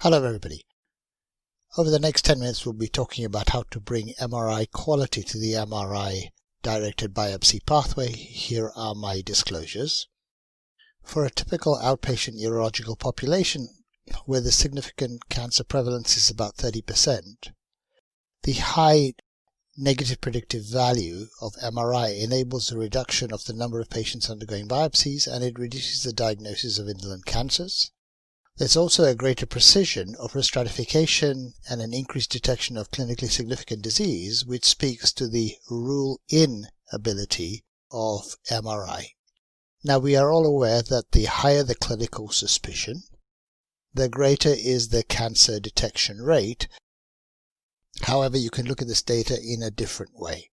Hello everybody. Over the next 10 minutes we'll be talking about how to bring MRI quality to the MRI-directed biopsy pathway. Here are my disclosures. For a typical outpatient urological population where the significant cancer prevalence is about 30%, the high negative predictive value of MRI enables a reduction of the number of patients undergoing biopsies, and it reduces the diagnosis of indolent cancers. There's also a greater precision of risk stratification and an increased detection of clinically significant disease, which speaks to the rule-in ability of MRI. Now, we are all aware that the higher the clinical suspicion, the greater is the cancer detection rate. However, you can look at this data in a different way.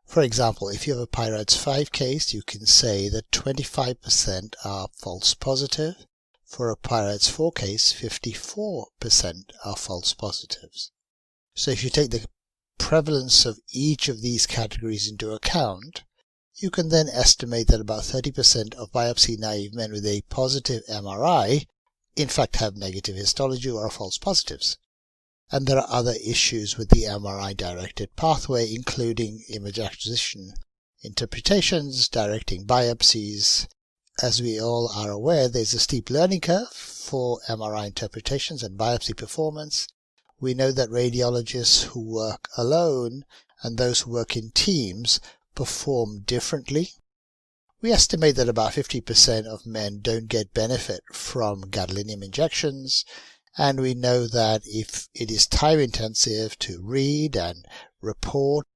For example, if you have a PIRADS 5 case, you can say that 25% are false positive. For a PIRADS 4 case, 54% are false positives. So if you take the prevalence of each of these categories into account, you can then estimate that about 30% of biopsy-naive men with a positive MRI in fact have negative histology or are false positives. And there are other issues with the MRI-directed pathway, including image acquisition interpretations, directing biopsies. As we all are aware, there's a steep learning curve for MRI interpretations and biopsy performance. We know that radiologists who work alone and those who work in teams perform differently. We estimate that about 50% of men don't get benefit from gadolinium injections, and we know that if it is time intensive to read and report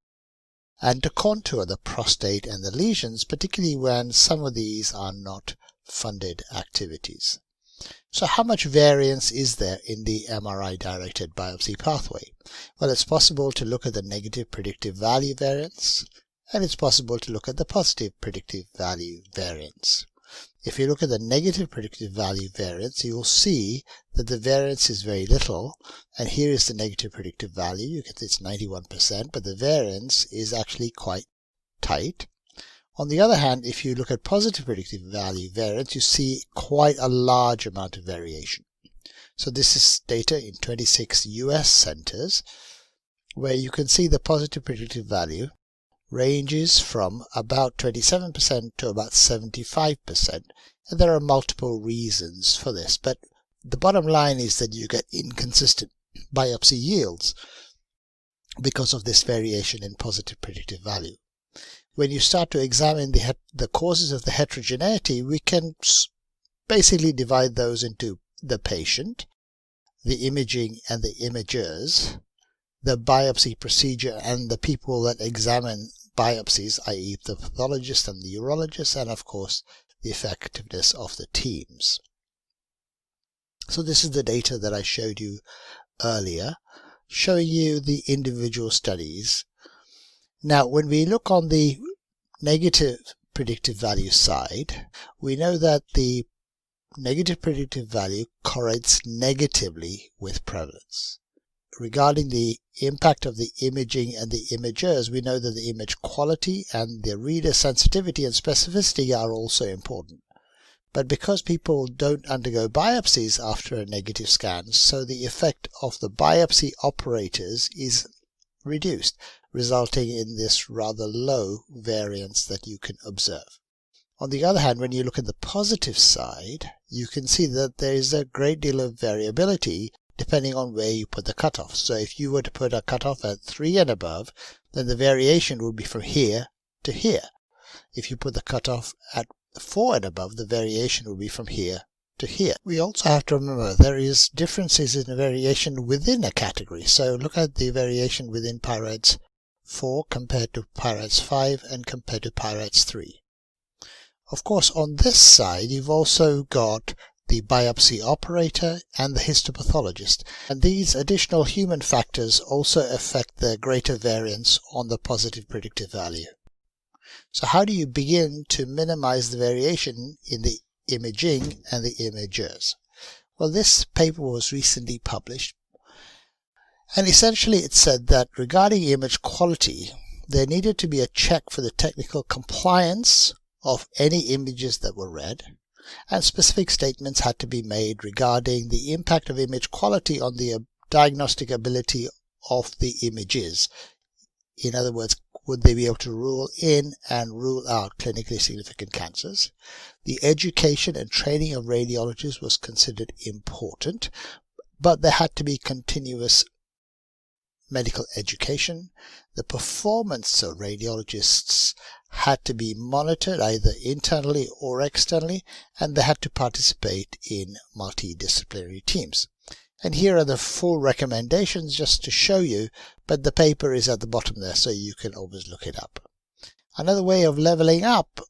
and to contour the prostate and the lesions, particularly when some of these are not funded activities. So how much variance is there in the MRI-directed biopsy pathway? Well, it's possible to look at the negative predictive value variance, and it's possible to look at the positive predictive value variance. If you look at the negative predictive value variance, you will see that the variance is very little, and here is the negative predictive value. You can see it's 91%, but the variance is actually quite tight. On the other hand, if you look at positive predictive value variance, you see quite a large amount of variation. So this is data in 26 US centers, where you can see the positive predictive value ranges from about 27% to about 75%, and there are multiple reasons for this, but the bottom line is that you get inconsistent biopsy yields because of this variation in positive predictive value. When you start to examine the causes of the heterogeneity, we can basically divide those into the patient, the imaging and the imagers, the biopsy procedure and the people that examine biopsies, i.e. the pathologist and the urologist, and of course the effectiveness of the teams. So this is the data that I showed you earlier, showing you the individual studies. Now, when we look on the negative predictive value side, we know that the negative predictive value correlates negatively with prevalence. Regarding the impact of the imaging and the imagers, we know that the image quality and the reader sensitivity and specificity are also important. But because people don't undergo biopsies after a negative scan, so the effect of the biopsy operators is reduced, resulting in this rather low variance that you can observe. On the other hand, when you look at the positive side, you can see that there is a great deal of variability depending on where you put the cutoff. So if you were to put a cutoff at 3 and above, then the variation would be from here to here. If you put the cutoff at 4 and above, the variation would be from here to here. We also have to remember there is differences in variation within a category. So look at the variation within PIRADS 4 compared to PIRADS 5 and compared to PIRADS 3. Of course, on this side, you've also got the biopsy operator and the histopathologist, and these additional human factors also affect the greater variance on the positive predictive value. So how do you begin to minimize the variation in the imaging and the imagers? Well, this paper was recently published, and essentially it said that regarding image quality, there needed to be a check for the technical compliance of any images that were read, and specific statements had to be made regarding the impact of image quality on the diagnostic ability of the images. In other words, would they be able to rule in and rule out clinically significant cancers? The education and training of radiologists was considered important, but there had to be continuous medical education. The performance of radiologists had to be monitored either internally or externally, and they had to participate in multidisciplinary teams. And here are the full recommendations just to show you, but the paper is at the bottom there, so you can always look it up. Another way of leveling up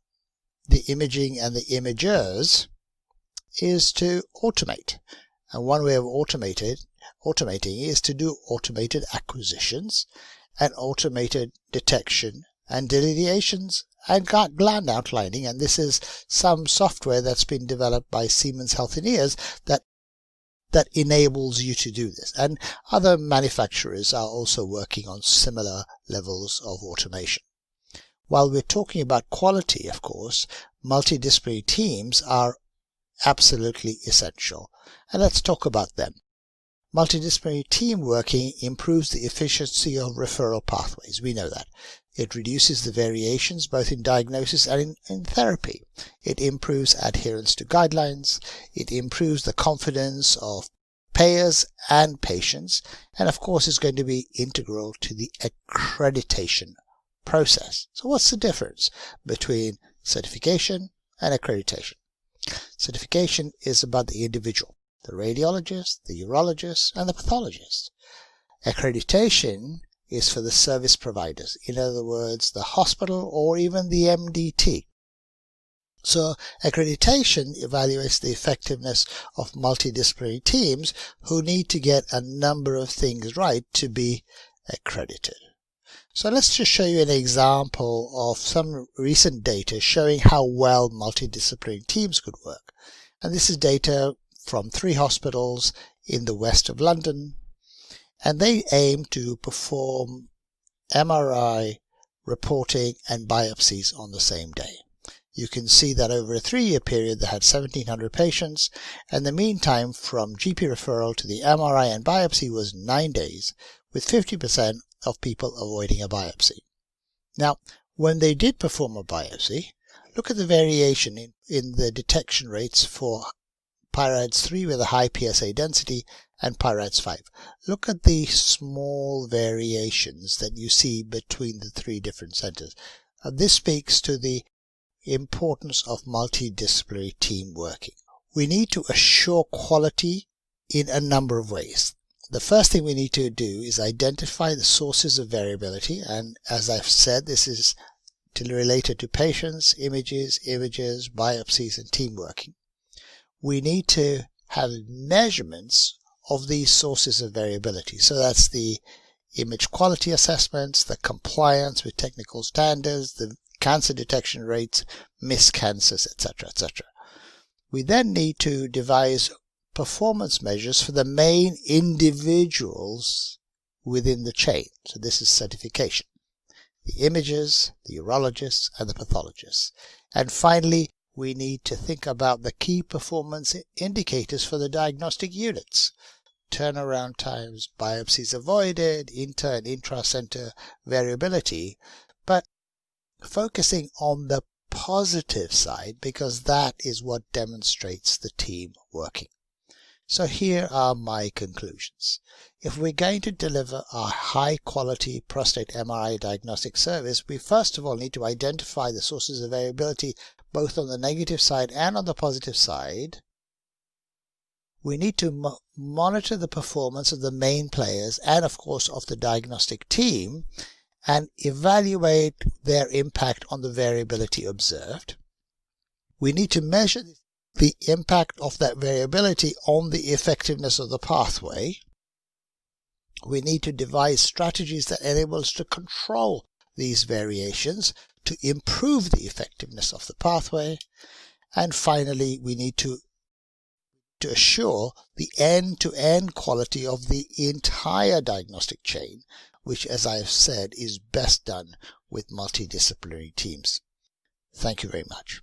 the imaging and the imagers is to automate. And one way of automating is to do automated acquisitions and automated detection and delineations and gland outlining. And this is some software that's been developed by Siemens Healthineers that enables you to do this. And other manufacturers are also working on similar levels of automation. While we're talking about quality, of course, multidisciplinary teams are absolutely essential. And let's talk about them. Multidisciplinary team working improves the efficiency of referral pathways. We know that. It reduces the variations both in diagnosis and in therapy. It improves adherence to guidelines. It improves the confidence of payers and patients. And of course, it's going to be integral to the accreditation process. So what's the difference between certification and accreditation? Certification is about the individual, the radiologist, the urologist, and the pathologist. Accreditation is for the service providers, in other words, the hospital or even the MDT. So accreditation evaluates the effectiveness of multidisciplinary teams who need to get a number of things right to be accredited. So let's just show you an example of some recent data showing how well multidisciplinary teams could work. And this is data from 3 hospitals in the west of London, and they aim to perform MRI reporting and biopsies on the same day. You can see that over a 3-year period they had 1,700 patients, and the mean time from GP referral to the MRI and biopsy was 9 days, with 50% of people avoiding a biopsy. Now, when they did perform a biopsy, look at the variation in the detection rates for PIRADS 3 with a high PSA density and PIRADS 5. Look at the small variations that you see between the 3 different centers. This speaks to the importance of multidisciplinary team working. We need to assure quality in a number of ways. The first thing we need to do is identify the sources of variability, and as I've said, this is related to patients, images, biopsies, and team working. We need to have measurements of these sources of variability. So that's the image quality assessments, the compliance with technical standards, the cancer detection rates, missed cancers, etc., etc. We then need to devise performance measures for the main individuals within the chain. So this is certification. The imagers, the urologists, and the pathologists. And finally, we need to think about the key performance indicators for the diagnostic units. Turnaround times, biopsies avoided, inter and intra-center variability, but focusing on the positive side because that is what demonstrates the team working. So here are my conclusions. If we're going to deliver a high-quality prostate MRI diagnostic service, we first of all need to identify the sources of variability both on the negative side and on the positive side. We need to monitor the performance of the main players and, of course, of the diagnostic team and evaluate their impact on the variability observed. We need to measure the impact of that variability on the effectiveness of the pathway. We need to devise strategies that enable us to control these variations to improve the effectiveness of the pathway. And finally, we need to assure the end-to-end quality of the entire diagnostic chain, which, as I have said, is best done with multidisciplinary teams. Thank you very much.